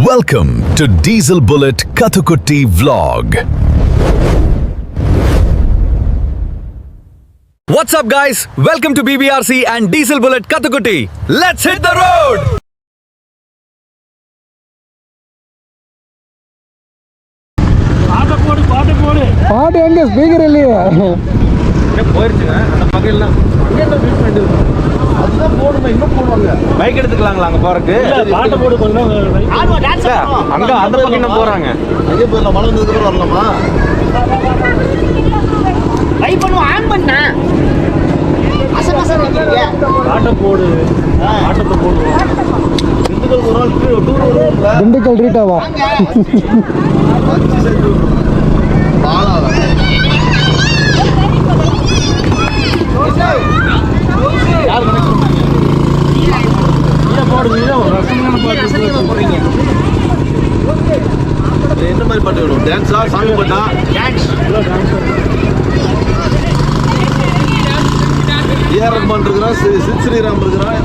Welcome to Diesel Bullet Kathukutti Vlog. What's up guys? Welcome to BBRC and Diesel Bullet Kathukutti. Let's hit the road! பாட்டு எங்க speaker இல்லையே போயிருச்சுங்க அந்த பகையெல்லாம் அதுதான் போடுங்க இன்னும் போடுவாங்க பைக் எடுத்துக்கலாங்களா அங்க போறதுக்கு பாட்டு போடு கொஞ்சம் அங்க அந்த பக்கம் இன்னும் போறாங்க அதே போயிடலாம் மழை வந்ததுக்கு அப்புறம் வரலாமா ட்ரை பண்ணுவோம் ஆன் பண்ணா பாட்டை போடு பாட்டத்தை போடுவோம் திண்டுக்கல் ஒரு நாள் டூர் வருவோம்ல திண்டுக்கல் ரீட்டாவா என்ன மாதிரி பாட்டு வேணும் டான்ஸா சாமி பாட்டா ஏஆர் ரஹ்மான் இருக்கிறான் சித் ஸ்ரீராம் இருக்கிறான்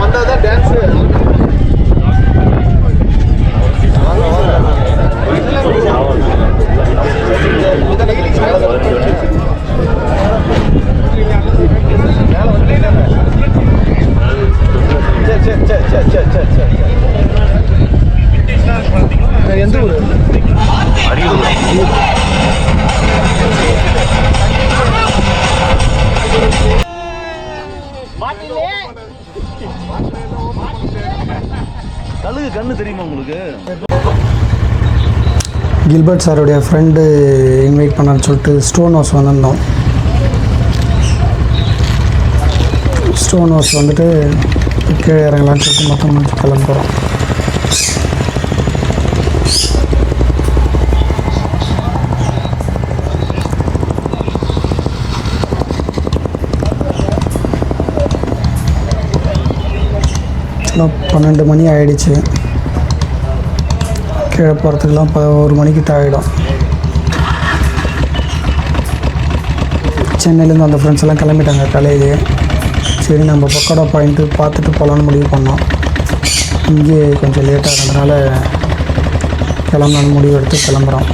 வந்தாதான் டான்ஸ் கில்பர்ட் சாருடைய ஃப்ரெண்டு இன்வைட் பண்ணான்னு சொல்லிட்டு ஸ்டோன் ஹவுஸ் வந்திருந்தோம். ஸ்டோன் ஹவுஸ் வந்துட்டு கீழே இறங்கலான்னு சொல்லிட்டு மொத்தம் முடிச்சு கிளம்புறோம். இன்னும் 12 மணி ஆகிடுச்சு. கீழே போகிறதுக்கெலாம் 1 மணிக்கிட்ட ஆகிடும். சென்னையிலேருந்து அந்த ஃப்ரெண்ட்ஸ் எல்லாம் கிளம்பிட்டாங்க காலையிலேயே. சரி நம்ம பக்கோடா பாயிண்ட்டு பார்த்துட்டு போகலான்னு முடிவு பண்ணோம். இங்கே கொஞ்சம் லேட்டாக இருந்ததுனால கிளம்பலான்னு முடிவு எடுத்து கிளம்புறோம்.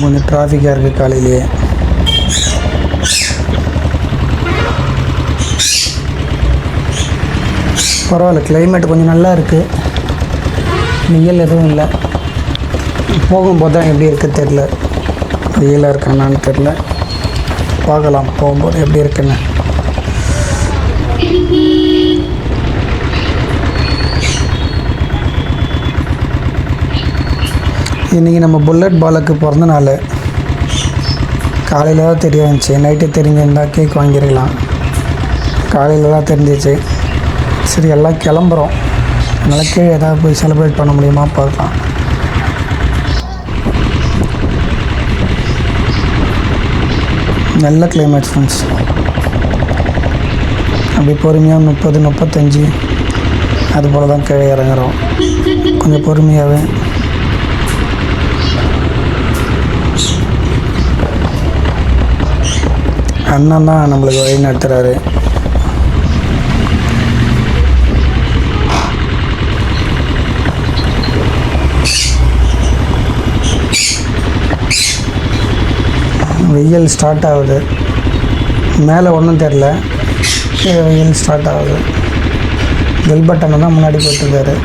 கொஞ்சம் டிராஃபிக்காக இருக்குது காலையிலேயே. பரவாயில்ல, கிளைமேட் கொஞ்சம் நல்லா இருக்குது. வெயில் எதுவும் இல்லை. போகும்போது தான் எப்படி இருக்குது தெரில. வெயிலாக இருக்கானான்னு தெரில. பார்க்கலாம் போகும்போது எப்படி இருக்குன்னு. இன்றைக்கி நம்ம புல்லட் பாலுக்கு பிறந்த நாள். காலையில் தான் தெரிய வந்துச்சு. நைட்டு தெரிஞ்சிருந்தால் கேக் வாங்கிடலாம். காலையில் தான் தெரிஞ்சிச்சு. சரி எல்லாம் கிளம்புறோம். அதனால் கீழே ஏதாவது போய் செலிப்ரேட் பண்ண முடியுமா பார்க்கலாம். நல்ல கிளைமேட் ஃப்ரெண்ட்ஸ். அப்படி பொறுமையாக 30, 35 அதுபோல் தான் கீழே இறங்குறோம். கொஞ்சம் பொறுமையாகவே. அண்ணன் தான் நம்மளுக்கு வழி நடத்துகிறாரு. வெயில் ஸ்டார்ட் ஆகுது. மேலே ஒன்றும் தெரில, வெயில் ஸ்டார்ட் ஆகுது. கில்பர்ட் அண்ணன் தான் முன்னாடி போயிட்டுருக்காரு.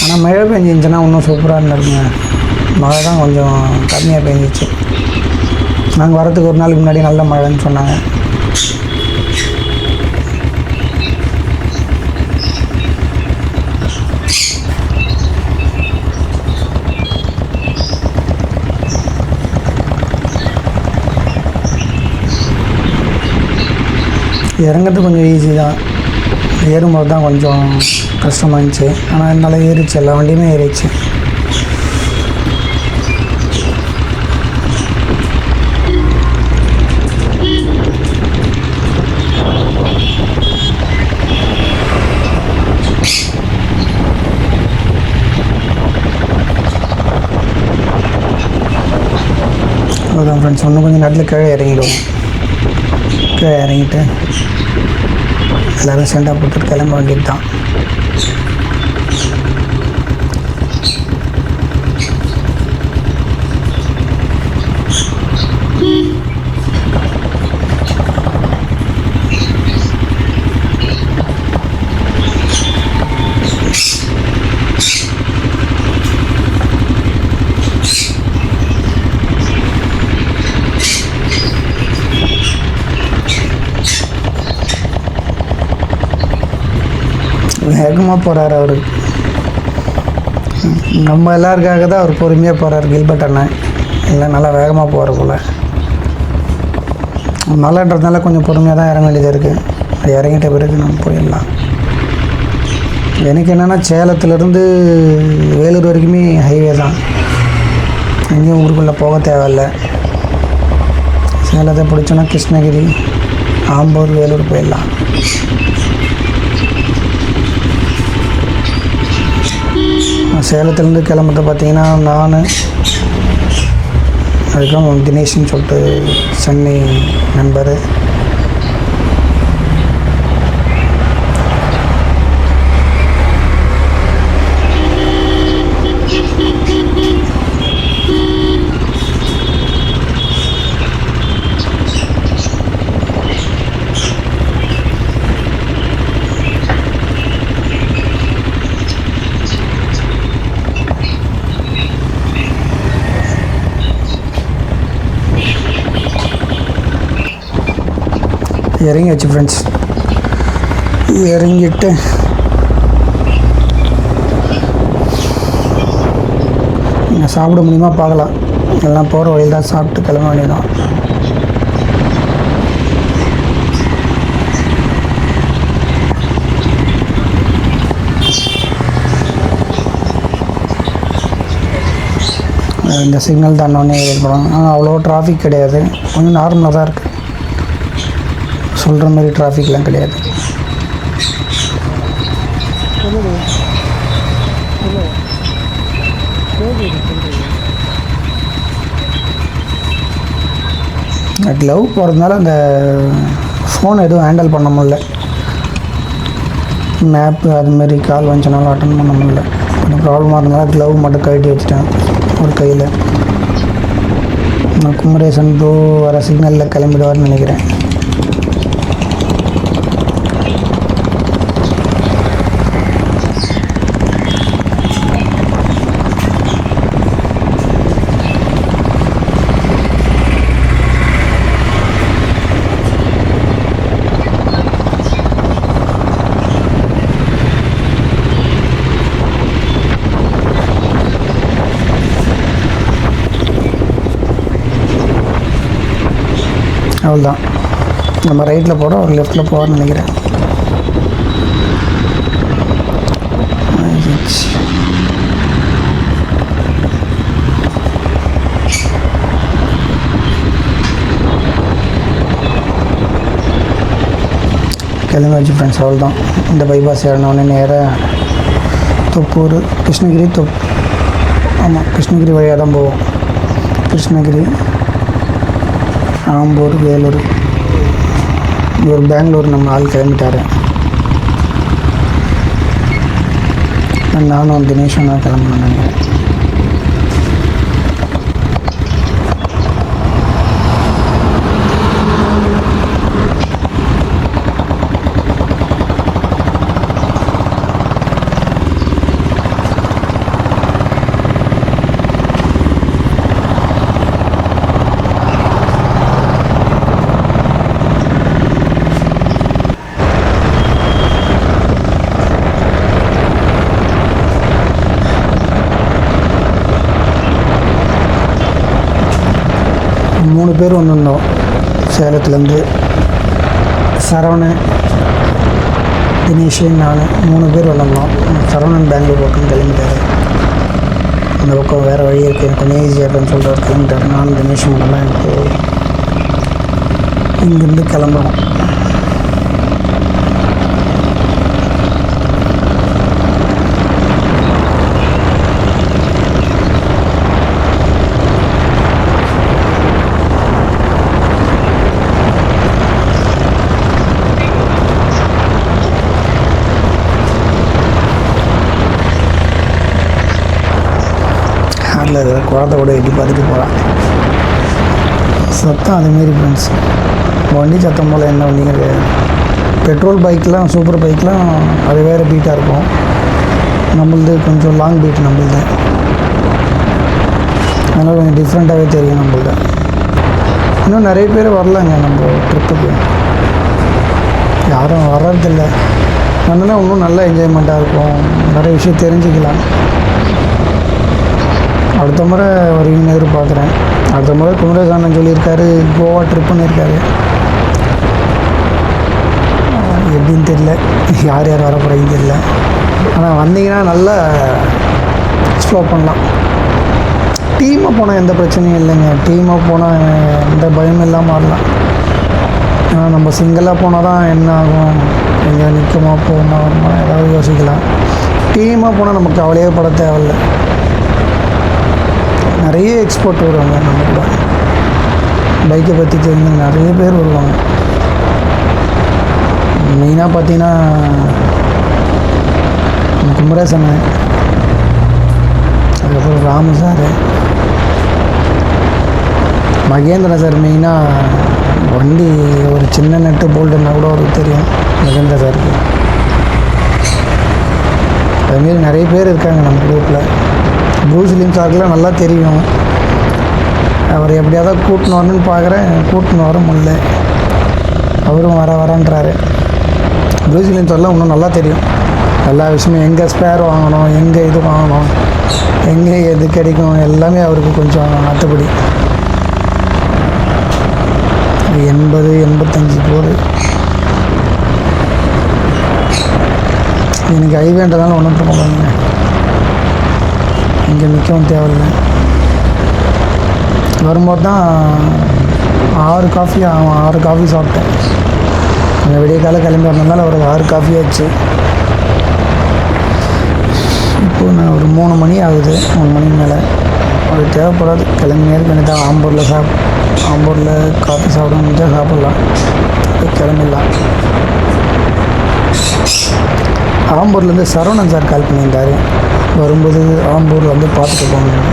ஆனால் மழை பெஞ்சிருந்துச்சுன்னா இன்னும் சூப்பராக இருந்திருக்குங்க. மழை தான் கொஞ்சம் கம்மியாக பெஞ்சிச்சு. நாங்கள் வரத்துக்கு ஒரு நாளைக்கு முன்னாடி நல்ல மழைன்னு சொன்னாங்க. இறங்கிறது கொஞ்சம் ஈஸி தான். ஏறும்போது தான் கொஞ்சம் கஷ்டமாக இருந்துச்சு. ஆனால் என்னால் ஏறிச்சு, எல்லா வண்டியுமே ஏறிச்சு. அவ்வளோதான் ஃப்ரெண்ட்ஸ். இன்னும் கொஞ்சம் நேரத்தில் கீழே இறங்கிடுவோம். கீழே இறங்கிட்டு எல்லோரும் சென்டா போட்டு கிளம்ப வேண்டியது தான். வேகமாக போகிறார் அவர். நம்ம எல்லாருக்காக தான் அவர் பொறுமையாக போகிறார் கில்பர்ட் அண்ணன். இல்லை நல்லா வேகமாக போகிற போல். மழைன்றதுனால கொஞ்சம் பொறுமையாக தான் இறங்க வேண்டியது இருக்குது. அது இறங்கிட்ட பிறகு நம்ம போயிடலாம். எனக்கு என்னென்னா சேலத்துலேருந்து வேலூர் வரைக்குமே ஹைவே தான். எங்கேயும் ஊருக்குள்ளே போக தேவையில்லை. சேலத்தை பிடிச்சோன்னா கிருஷ்ணகிரி, ஆம்பூர், வேலூர் போயிடலாம். சேலத்துலேருந்து கிளம்புறது பார்த்திங்கன்னா நான் அதுக்கப்புறம் தினேஷ்னு சொல்லிட்டு சென்னை நண்பர். இறங்கியாச்சு ஃப்ரெண்ட்ஸ். இறங்கிட்டு நீங்கள் சாப்பிட முடியுமா பார்க்கலாம். எல்லாம் போகிற வழியில் தான் சாப்பிட்டு கிளம்ப வேண்டியதான். இந்த சிக்னல் தாண்டோடனே ஏற்படும். ஆனால் அவ்வளோ டிராஃபிக் கிடையாது, கொஞ்சம் நார்மலாக தான் இருக்குது. சொல்கிற மாதிரி டிராஃபிக்லாம் கிடையாது. க்ளவ் போகிறதுனால அந்த ஃபோன் எதுவும் ஹேண்டில் பண்ண முடியல. மேப்பு அதுமாரி கால் வந்துச்சனாலும் அட்டன் பண்ண முடியல. கொஞ்சம் ப்ராப்ளமாக இருந்தனால க்ளவ் மட்டும் கழட்டி வச்சுட்டேன் ஒரு கையில். குமரேசன் ப்ரோ வர சிக்னலில் கிளம்பிடுவார்னு நினைக்கிறேன். அவ்வளோதான், நம்ம ரைட்டில் போகிறோம், ஒரு லெஃப்ட்டில் போகிறோன்னு நினைக்கிறேன். கிளம்பி வச்சு ஃப்ரெண்ட்ஸ். அவ்வளோதான், இந்த பைபாஸ் ஏறினோடனே நேராக தொப்பூர் கிருஷ்ணகிரி ஆமாம் கிருஷ்ணகிரி வழியாக தான் போவோம். கிருஷ்ணகிரி, ஆம்பூர், வேலூர், ஒரு பெங்களூர் நம்ம ஆள் கிளம்பிட்டார். நானும் தினேஷும் தான் கிளம்புனாங்க. மூணு பேர் வந்திருந்தோம் சேலத்துலேருந்து. சரவணன், தினேஷ், நான் 3 பேர் வந்திருந்தோம். சரவணன் பெங்களூர் பக்கம் கிளம்பிட்டார். அந்த பக்கம் வேறு வழி இருக்குது, எனக்கு கொஞ்சம் ஈஸியாக இருக்குன்னு சொல்கிறார், கிளம்பிட்டார். நானும் தினேஷ் மட்டும்தான் எனக்கு இங்கேருந்து கிளம்புறோம். அதில் குழந்தை கூட எட்டி பார்த்துட்டு போகிறான். சத்தம் அதுமாரி ஃப்ரெண்ட்ஸ், வண்டி சத்தம் போல் என்ன வண்டிங்க கிடையாது. பெட்ரோல் பைக்கெலாம், சூப்பர் பைக்கெலாம் அது வேறு பீட்டாக இருக்கும். நம்மளது கொஞ்சம் லாங் பீட் நம்மளது, அதனால் கொஞ்சம் டிஃப்ரெண்ட்டாகவே தெரியும் நம்மளது. இன்னும் நிறைய பேர் வரலாங்க நம்ம ட்ரிப்புக்கு, யாரும் வர்றதில்லை. அதனால் இன்னும் நல்ல என்ஜாய்மெண்ட்டாக இருக்கும், நிறைய விஷயம் தெரிஞ்சுக்கலாம். அடுத்த முறை வருவீங்கன்னு எதிர்பார்க்குறேன். அடுத்த முறை குமரேசன் சொல்லியிருக்காரு கோவா ட்ரிப்புன்னு இருக்காரு. எப்படின்னு தெரியல, யார் யார் வர போகிறீங்கன்னு தெரியல. ஆனால் வந்தீங்கன்னா நல்லா எக்ஸ்ப்ளோர் பண்ணலாம். டீமாக போனால் எந்த பிரச்சனையும் இல்லைங்க. டீமாக போனால் எந்த பயமும் இல்லாமல் வரலாம். ஆனால் நம்ம சிங்கிளாக போனால் தான் என்ன ஆகும், எங்கே நிற்குமா போகுமா ஏதாவது யோசிக்கலாம். டீமாக போனால் நமக்கு கவலையே பட தேவையில்லை. நிறைய எக்ஸ்போர்ட் வருவாங்க நம்ம கூட, பைக்கை பற்றி தெரிஞ்சு நிறைய பேர் வருவாங்க. மெயினாக பார்த்தீங்கன்னா குமரேசன், அதுக்கப்புறம் ராமு சார், மகேந்திரன் சார். மெயினாக வண்டி ஒரு சின்ன நெட்டு போல்டுன்னா கூட அவருக்கு தெரியும் மகேந்திர சாருக்கு. அதுமாரி நிறைய பேர் இருக்காங்க நம்ம குரூப்பில். ப்ரூஸ்லிம் சாருக்குலாம் நல்லா தெரியும். அவர் எப்படியாவது கூட்டின்னு வரணுன்னு பார்க்குறேன், கூட்டின்னு வர முடியல. அவரும் வரேன்றாரு. ப்ரூஸ்லின்னு சொல்ல இன்னும் நல்லா தெரியும் எல்லா விஷயமும், எங்கே ஸ்பேர் வாங்கணும், எங்கே இது வாங்கணும், எங்கே எது கிடைக்கும், எல்லாமே அவருக்கு கொஞ்சம் அத்துப்படி. 80-85 போகுது. எனக்கு ஹைவேன்றதால ஒன்றும் பிரச்சனை இல்லைங்க, இங்கே நிற்கவும் தேவையில்லை. வரும்போது தான் 6 காஃபி சாப்பிட்டேன். கொஞ்சம் விடிய காலை கிளம்பி வந்ததுனால ஒரு 6 காஃபி ஆச்சு. இப்போது நான் ஒரு 3 மணி ஆகுது, 3 மணிக்கு மேலே. அது தேவைப்படாது, கிளம்பி நேருக்கு ஆம்பூரில் காஃபி சாப்பிடணும் தான் சாப்பிட்லாம், கிளம்பிடலாம். ஆம்பூர்லேருந்து சரவணன் சார் கால் பண்ணியிருந்தார், வரும்போது ஆம்பூர் வந்து பார்த்துட்டு போகணும்.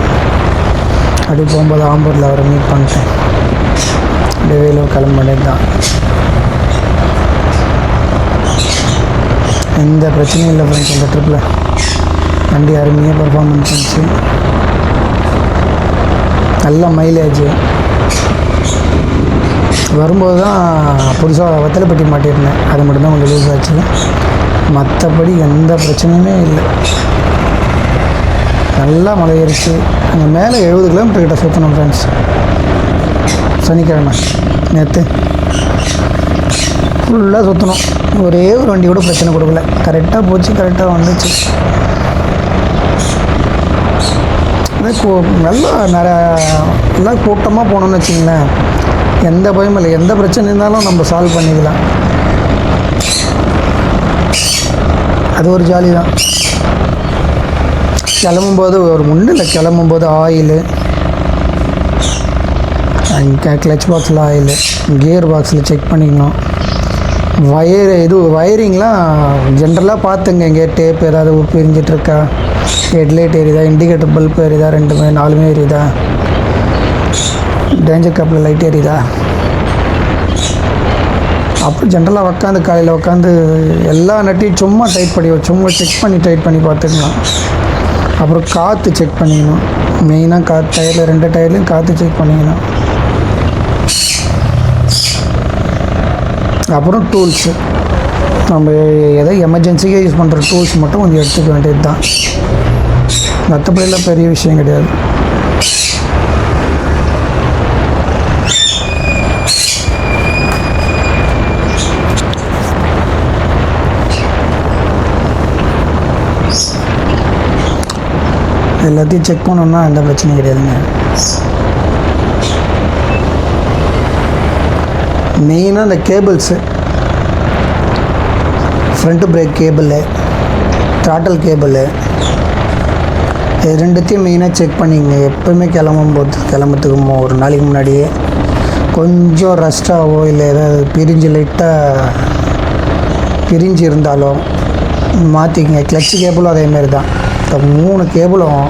அப்படி போகும்போது ஆம்பூரில் அவரை மீட் பண்ணிட்டேன். அப்படியே வேலூர் கிளம்பினது தான். எந்த பிரச்சனையும் இல்லை ஃப்ரெண்ட்ஸ். இந்த ட்ரிப்பில் வண்டி அருமையாக பர்ஃபார்மன்ஸ் இருந்துச்சு, நல்ல மைலேஜ். வரும்போது தான் புதுசாக வத்தலைப்பட்டி மாட்டியிருந்தேன், அது மட்டும்தான் கொஞ்சம் லூஸ் ஆச்சு. மற்றபடி எந்த பிரச்சனையுமே இல்லை. நல்லா மழை ஏறிச்சு. அங்கே மேலே 70 கிலோமீட்டர் கிட்ட சுற்றணும் ஃப்ரெண்ட்ஸ். சனிக்கிழமை நேற்று ஃபுல்லாக சுற்றணும். ஒரே ஒரு வண்டி கூட பிரச்சனை கொடுக்கல, கரெக்டாக போச்சு, கரெக்டாக வந்துச்சு. நல்லா நல்லா கூட்டமாக போனோம்னு வச்சிங்களேன், எந்த பயமும் இல்லை. எந்த பிரச்சனை இருந்தாலும் நம்ம சால்வ் பண்ணிக்கலாம், அது ஒரு ஜாலி தான். கிளம்பும்போது ஒரு கிளம்பும்போது ஆயிலு, கிளச் பாக்ஸில் ஆயிலு, கியர் பாக்ஸில் செக் பண்ணிக்கணும். வயரிங்லாம் ஜென்ரலாக பார்த்துங்க, இங்கே டேப் ஏதாவது பிரிஞ்சிட்ருக்கா, ஹெட்லைட் எரியுதா, இண்டிகேட்டர் பல்ப் எரியுதா, 2மே 4மே எரியுதா, டேஞ்சர் கப்பில் லைட் எரியுதா. அப்புறம் ஜென்ரலாக காலையில் உட்காந்து எல்லா நட்டையும் சும்மா செக் பண்ணி டைட் பண்ணி பார்த்துக்கலாம். அப்புறம் காற்று செக் பண்ணிக்கணும், மெயினாக டயரில் 2 டயர்லையும் காற்று செக் பண்ணிக்கணும். அப்புறம் டூல்ஸு, நம்ம எதோ எமர்ஜென்சிக்காக யூஸ் பண்ணுற டூல்ஸ் மட்டும் கொஞ்சம் எடுத்துக்க வேண்டியது தான், மற்றபடியெல்லாம் பெரிய விஷயம் கிடையாது. எல்லாத்தையும் செக் பண்ணோன்னா எந்த பிரச்சனையும் கிடையாதுங்க. மெயினாக இந்த cables, front brake cable, throttle cable, இது 2த்தையும் மெயினாக செக் பண்ணிங்க. எப்போவுமே கிளம்புறதுக்கு ஒரு நாளைக்கு முன்னாடியே கொஞ்சம் ரஸ்ட்டாகவோ இல்லை ஏதாவது லைட்டாக பிரிஞ்சு இருந்தாலும் மாற்றிக்கங்க. கிளச்சு கேபிளும் அதேமாரி தான். இப்போ 3 கேபிளும்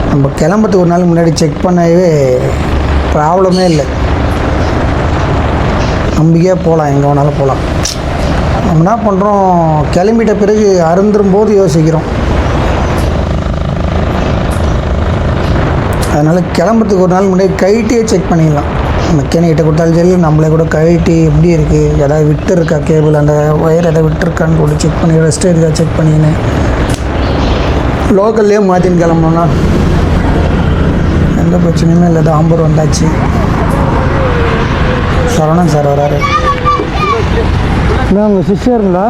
நம்ம கிளம்புறதுக்கு ஒரு நாள் முன்னாடி செக் பண்ணவே ப்ராப்ளமே இல்லை, நம்பிக்கையாக போகலாம், எங்கே வேணாலும் போகலாம். நம்ம என்ன பண்ணுறோம், கிளம்பிட்ட பிறகு அருந்துரும்போது யோசிக்கிறோம். அதனால் கிளம்புறதுக்கு ஒரு நாள் முன்னாடி கழட்டியே செக் பண்ணிடலாம். மெக்கானிக்கிட்ட கொடுத்தாலும் சரி, நம்மளே கூட கழட்டி எப்படி இருக்குது, ஏதாவது விட்டு இருக்கா கேபிள், அந்த ஒயர் எதாவது விட்டுருக்கான்னு கூட செக் பண்ணி, ரெஸ்ட் இருக்கா செக் பண்ணின்னு லோக்கல்லையே மாற்றின்னு கிளம்புனோன்னா எந்த பிரச்சனையுமே இல்லை. ஆம்பூர் வந்தாச்சு, சரவணன் சார் வராரு. இல்லை உங்கள் சிஸ்டருங்களா?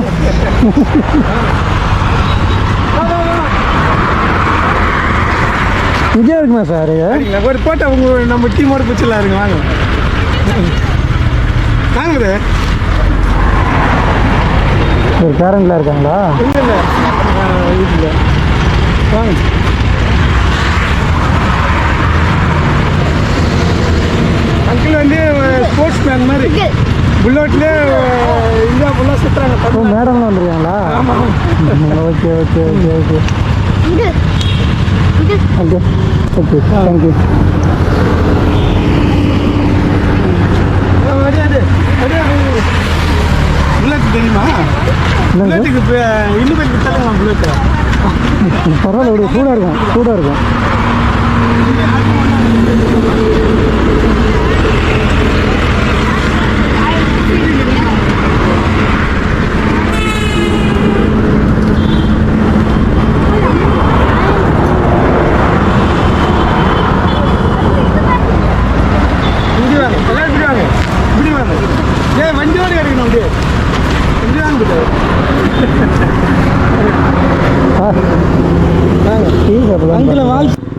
இங்கே இருக்குமா சார்? ஒரு போட்டோ நம்ம டீமோட பிடிச்சலாம் இருக்கு, வாங்க வாங்குது. ஒரு பேரண்ட்லாம் இருக்காங்களா? இல்லை வீட்டில் வாங்க. அங்கிள் வந்து ஸ்போர்ட்ஸ் மேன் மாதிரி புல்லட்லேயே இந்தியா ஃபுல்லாக சுற்றுறாங்க. மேடம்லாம் வந்துருக்காங்களா? ஆமாம். Okay okay okay okay okay okay thank you. Bullet தெரியுமா? புல்லட்டுக்கு இன்னும் போய் வித்தாலும் புல்லட்டு பரவாயில்ல, ஒரு சூடாக இருக்கும். அங்கிள்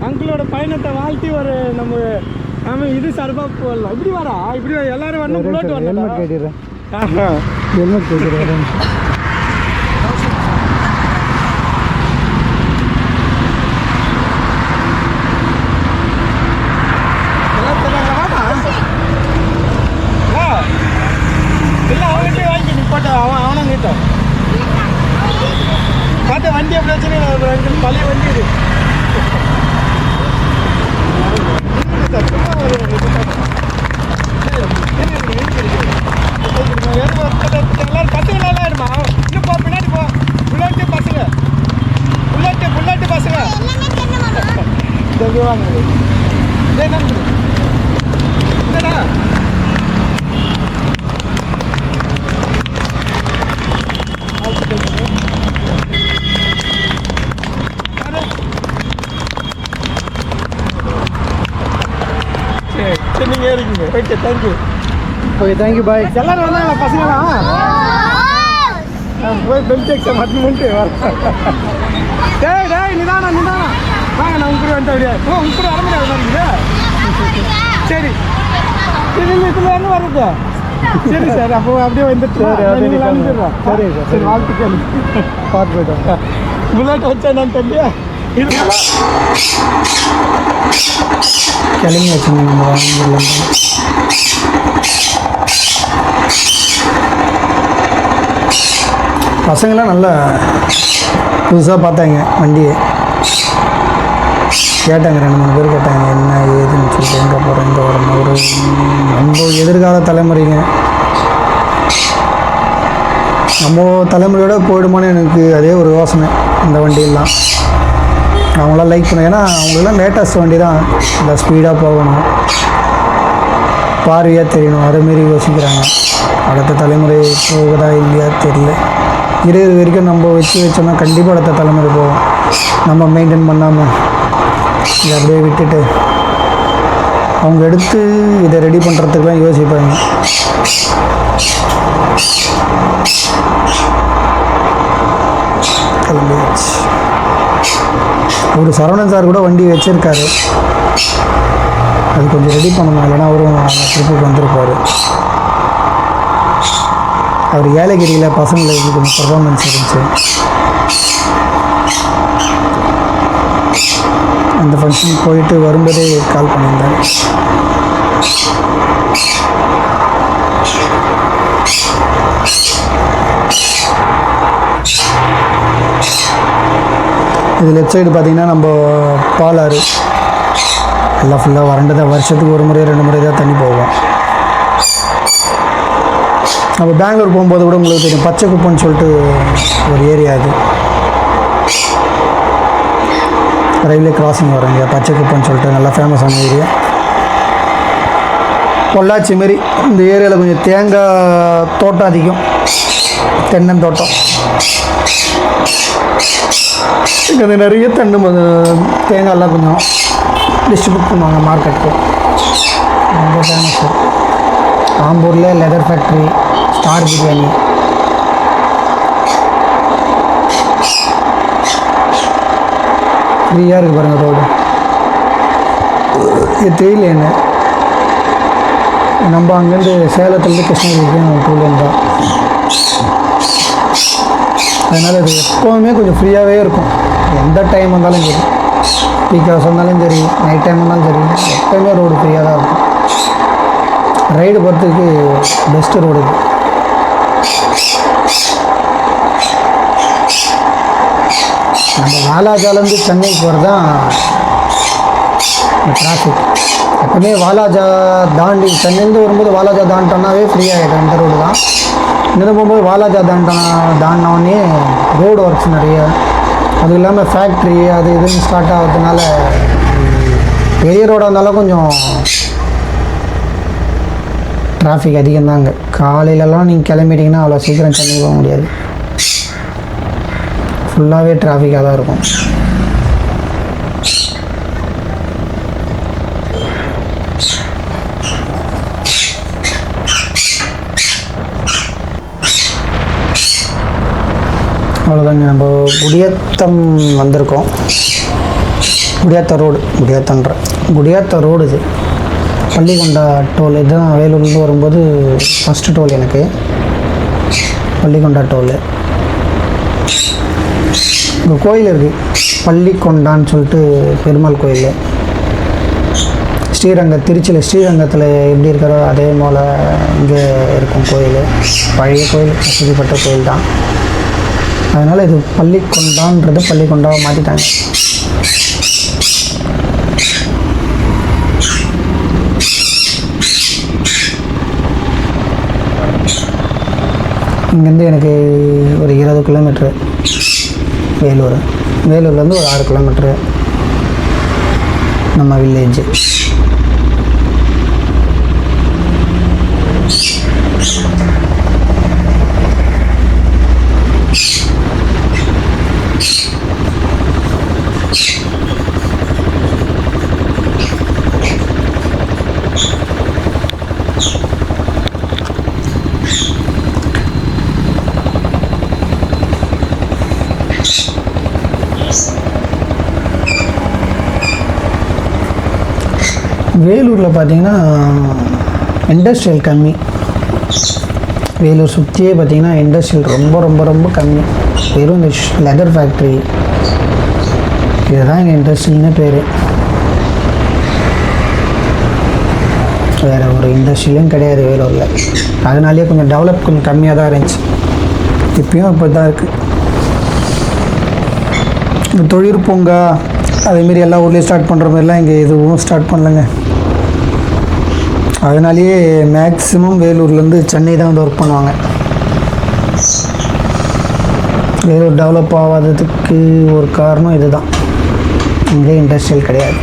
அங்கிளோட பயணத்தை வாழ்த்தி ஒரு நம்ம இது சார்பாக போடலாம். இப்படி வரா, இப்படி எல்லாரும் வரணும். புல்லட் வரணும். ஹெல்மெட் கேட்டுறேன். ஹெல்மெட் கேட்குறேன். வண்டி பிரச்சனை பழைய வண்டி இது. எல்லாரும் பசங்களெல்லாம் ஆயிடுமா? இன்னும் போ, பின்னாடி போ. புல்லட்டு பசங்க, புல்லட்டு பசங்க வாங்க. என்னடா நீங்கள் இருக்கீங்க. Okay, thank you. ஓகே, தேங்க்யூ, பாய். எல்லோரும் வந்தாங்களா பசங்களாம்? போய் பெல்ட் எக்ஸாம் மட்டும் பண்ணிட்டு வரேன். டேய் நிதானா வாங்க, நான் உங்க கூட வந்துட்டு அப்படியே. உங்க கூட வர முடியாது. சரி நீங்கள் இதில் என்ன வருது? சரி சார், அப்போ அப்படியே வந்துட்டு வந்துடுறோம். சரி சார், சரி, வாழ்த்துக்கள். பார்த்து போய்ட்டோம். புல்லட் வச்சா என்னன்னு தெரியல. கிளம்பி வச்சுங்க நம்ம வாங்கிடலாம். பசங்களாம் நல்லா புதுசாக பார்த்தாங்க வண்டியை. கேட்டாங்க, 2-3 பேர் கேட்டாங்க என்ன ஏதுன்னு சொல்லிட்டு. எங்கே போகிறோம், எங்கே வரோம். ஒரு நம்ம எதிர்கால தலைமுறைங்க, நம்ம தலைமுறையோட போயிடுமான்னு எனக்கு அதே ஒரு யோசனை. இந்த வண்டியெல்லாம் அவங்களாம் லைக் பண்ண, ஏன்னா அவங்களெல்லாம் லேட்டஸ்ட் வண்டி தான். இந்த ஸ்பீடாக போகணும், பார்வையாக தெரியணும், அதேமாரி யோசிக்கிறாங்க. அடுத்த தலைமுறை போகுதா இல்லையா தெரியல. இருக்கிற வரைக்கும் நம்ம வச்சோம்னா கண்டிப்பாக அடுத்த தலைமுறை போகும். நம்ம மெயின்டைன் பண்ணாமல் இதை அப்படியே விட்டுட்டு அவங்க எடுத்து இதை ரெடி பண்ணுறதுக்குலாம் யோசிப்பாங்க. கிளம்பியாச்சு. ஒரு சரவணன் சார் கூட வண்டி வச்சுருக்காரு, அது கொஞ்சம் ரெடி பண்ணணும். இல்லைன்னா அவரும் அந்த ட்ரிப்புக்கு வந்திருப்பார். அவர் ஏலகிரியில் பசங்களுக்கு கொஞ்சம் பர்ஃபார்மன்ஸ் இருந்துச்சு. அந்த ஃபங்க்ஷன் போயிட்டு வரும்போதே கால் பண்ணியிருந்தார். இது லெஃப்ட் சைடு பார்த்திங்கன்னா நம்ம பாலாறு எல்லாம் ஃபுல்லாக வறண்டதான். வருஷத்துக்கு 1 முறை 2 முறை தான் தண்ணி போகும். நம்ம பெங்களூர் போகும்போது கூட உங்களுக்கு தெரியும், பச்சை குப்பைன்னு சொல்லிட்டு ஒரு ஏரியா. அது ரயில்வே கிராசிங் வரங்க, பச்சை குப்பைன்னு சொல்லிட்டு நல்லா ஃபேமஸான ஏரியா. பொள்ளாச்சி மாரி இந்த ஏரியாவில் கொஞ்சம் தேங்காய் தோட்டம் அதிகம், தென்னந்தோட்டம். இங்கே நிறைய தேங்காயெல்லாம் கொஞ்சம் டிஸ்ட்ரிபியூட் பண்ணுவாங்க மார்க்கெட்டுக்கு. ரொம்ப ஃபேமஸ்ஸு. ஆம்பூரில் லெதர் ஃபேக்ட்ரி, ஸ்டார் பிரியாணி. ஃப்ரீயாக இருக்குது பாருங்கள் ரோடு. இது தெரியல என்ன, நம்ம அங்கேருந்து சேலத்துலேருந்து கிருஷ்ணகிரிக்கும் 2 லேன் தான். அதனால் இது எப்போவுமே கொஞ்சம் ஃப்ரீயாகவே இருக்கும். எந்த டைம் வந்தாலும் சரி, பீக் ஹவர்ஸ் வந்தாலும் சரி, நைட் டைம் வந்தாலும் சரி, எப்போயுமே ரோடு ஃப்ரீயாக தான் இருக்கும். ரைடு போகிறதுக்கு பெஸ்ட்டு ரோடு இது. நம்ம வாலாஜாலேருந்து சென்னை போகிறது தான் டிராஃபிக். எப்போவுமே வாலாஜா தாண்டி சென்னையிலேருந்து வரும்போது வாலாஜா தாண்டிட்டோன்னாவே ஃப்ரீ ஆகிடும். இந்த ரோடு தான். இங்கே போகும்போது வாலாஜா தாண்டினோடனே ரோடு ஒர்க்ஸ் நிறைய, அதுவும் இல்லாமல் ஃபேக்ட்ரி அது இதுன்னு ஸ்டார்ட் ஆகிறதுனால பெரிய ரோடாக இருந்தாலும் கொஞ்சம் டிராஃபிக் அதிகம்தாங்க. காலையிலலாம் நீங்கள் கிளம்பிட்டிங்கன்னா அவ்வளோ சீக்கிரம் சென்னை போக முடியாது. ஃபுல்லாகவே டிராஃபிக்காக தான் இருக்கும். அவ்வளோதாங்க, நம்ம குடியத்தம் வந்திருக்கோம். குடியாத்தா ரோடு இது. பள்ளிக்கொண்டா டோல் இதுதான். வேலூர்லேருந்து வரும்போது ஃபஸ்ட்டு டோல் எனக்கு பள்ளிக்கொண்டா டோல். இங்கே கோயில் இருக்குது, பள்ளிக்கொண்டான்னு சொல்லிட்டு பெருமாள் கோயில். திருச்சியில் ஸ்ரீரங்கத்தில் எப்படி இருக்கிறோ அதே போல் இங்கே இருக்கும் கோயில். பழைய கோயில், பிரசித்திப்பட்ட கோயில் தான். அதனால் இது பள்ளிக்கொண்டான்றது பள்ளிக்கொண்டாவை மாற்றிட்டாங்க. இங்கேருந்து எனக்கு ஒரு 20 கிலோமீட்ரு வேலூர்லேருந்து ஒரு 6 கிலோமீட்ரு நம்ம வில்லேஜ். வேலூரில் பார்த்தீங்கன்னா இண்டஸ்ட்ரியல் கம்மி. வேலூர் சுற்றியே பார்த்தீங்கன்னா இண்டஸ்ட்ரியல் ரொம்ப ரொம்ப ரொம்ப கம்மி. வெறும் இந்த லெதர் ஃபேக்ட்ரி இதுதான் இங்கே இண்டஸ்ட்ரியல்னு பேர். வேறு ஒரு இண்டஸ்ட்ரியலும் கிடையாது வேலூரில். அதனாலேயே கொஞ்சம் டெவலப் கொஞ்சம் கம்மியாக தான் இருந்துச்சு. இப்பயும் அப்படி தான் இருக்குது. இந்த தொழிற்பூங்கா அதேமாரி எல்லா ஊர்லேயும் ஸ்டார்ட் பண்ணுற மாதிரிலாம் இங்கே எதுவும் ஸ்டார்ட் பண்ணலைங்க. அதனாலேயே மேக்ஸிமம் வேலூர்லேருந்து சென்னை தான் வந்து ஒர்க் பண்ணுவாங்க. வேலூர் டெவலப் ஆகாததுக்கு ஒரு காரணம் இது தான். இங்கே இண்டஸ்ட்ரியல் கிடையாது.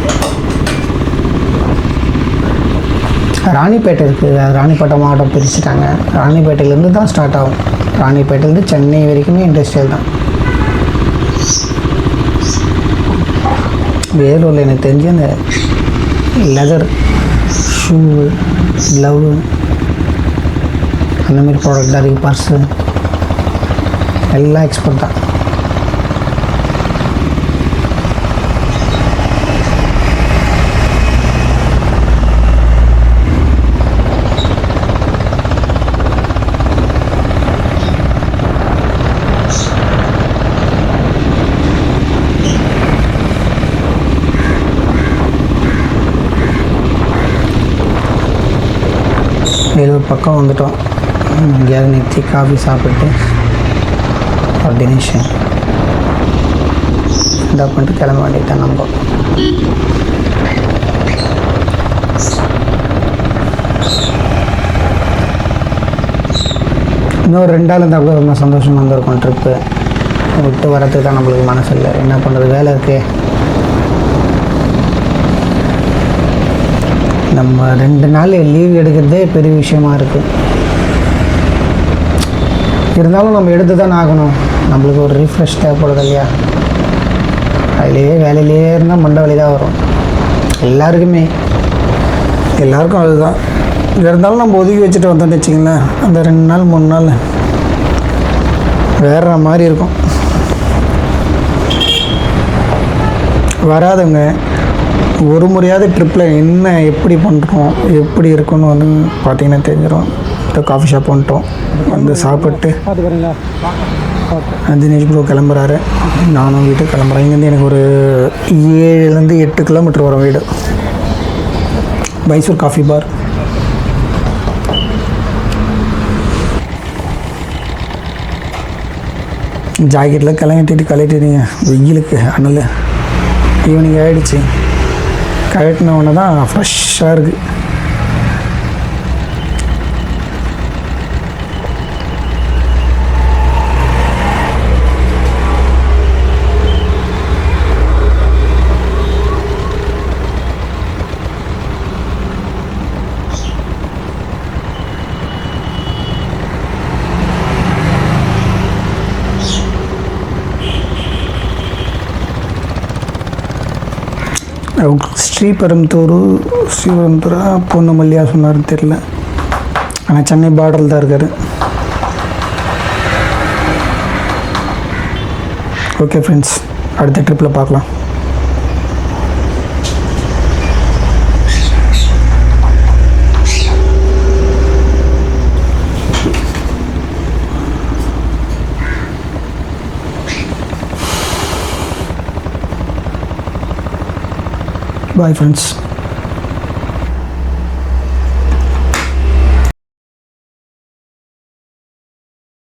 ராணிப்பேட்டை இருக்குது, ராணிப்பேட்டை மாவட்டம் பிரிச்சுட்டாங்க. ராணிப்பேட்டையிலேருந்து தான் ஸ்டார்ட் ஆகும். ராணிப்பேட்டையிலேருந்து சென்னை வரைக்குமே இண்டஸ்ட்ரியல் தான். வேலூரில் எனக்கு தெரிஞ்சு அந்த லெதர், ஷூ, க்ளவு அந்தமாரி ப்ராடக்ட் தான் இருக்குது. பர்ஸு எல்லாம் எக்ஸ்போர்ட் தான். வேலூர் பக்கம் வந்துட்டோம். எங்கேயாவது நிறுத்தி காஃபி சாப்பிட்டு டெனிஷன் இதாக பண்ணிட்டு கிளம்ப வேண்டியதான் நம்ம. இன்னொரு 2 நாள் இருந்தால் கூட ரொம்ப சந்தோஷமாக இருந்திருக்கும். ட்ரிப்பு விட்டு வரதுக்கு தான் நம்மளுக்கு மனசு இல்லை. என்ன பண்ணுறது, வேலை இருக்குது. நம்ம 2 நாள் லீவ் எடுக்கிறதே பெரிய விஷயமா இருக்குது. இருந்தாலும் நம்ம எடுத்து தான் ஆகணும். நம்மளுக்கு ஒரு ரீஃப்ரெஷ் தேவைப்படுது இல்லையா? வேலையிலே இருந்தால் மண்டை வலி தான் வரும். எல்லாருக்கும் அதுதான். இருந்தாலும் நம்ம ஒதுக்கி வச்சுட்டு வந்தோம்னு வச்சிங்களேன், அந்த 2 நாள் 3 நாள் வேற மாதிரி இருக்கும். வராதுங்க. ஒரு முறையாவது ட்ரிப்பில் என்ன எப்படி பண்ணுறோம், எப்படி இருக்குன்னு வந்து பார்த்திங்கன்னா தெரிஞ்சிடும். காஃபி ஷாப் வந்துட்டோம், வந்து சாப்பிட்டு தினேஷ் ப்ரோ கிளம்புறாரு, நானும் வீட்டுக்கு கிளம்புறேன். இங்கேருந்து எனக்கு ஒரு 7 to 8 கிலோமீட்டர் வரும் வீடு. Mysore coffee bar. ஜாக்கெட்டில் கழட்டிட்டீங்க வெயிலுக்கு. அனல் ஈவினிங் ஆகிடுச்சு. கழட்டின உடனே தான் ஃப்ரெஷ்ஷாக இருக்குது. ஸ்ரீபெரும்புத்தூரா பூந்தமல்லியா சொன்னார்னு தெரியல. ஆனால் சென்னை பார்டரில் தான் இருக்கார். ஓகே ஃப்ரெண்ட்ஸ், அடுத்த ட்ரிப்பில் பார்க்கலாம். Bye friends.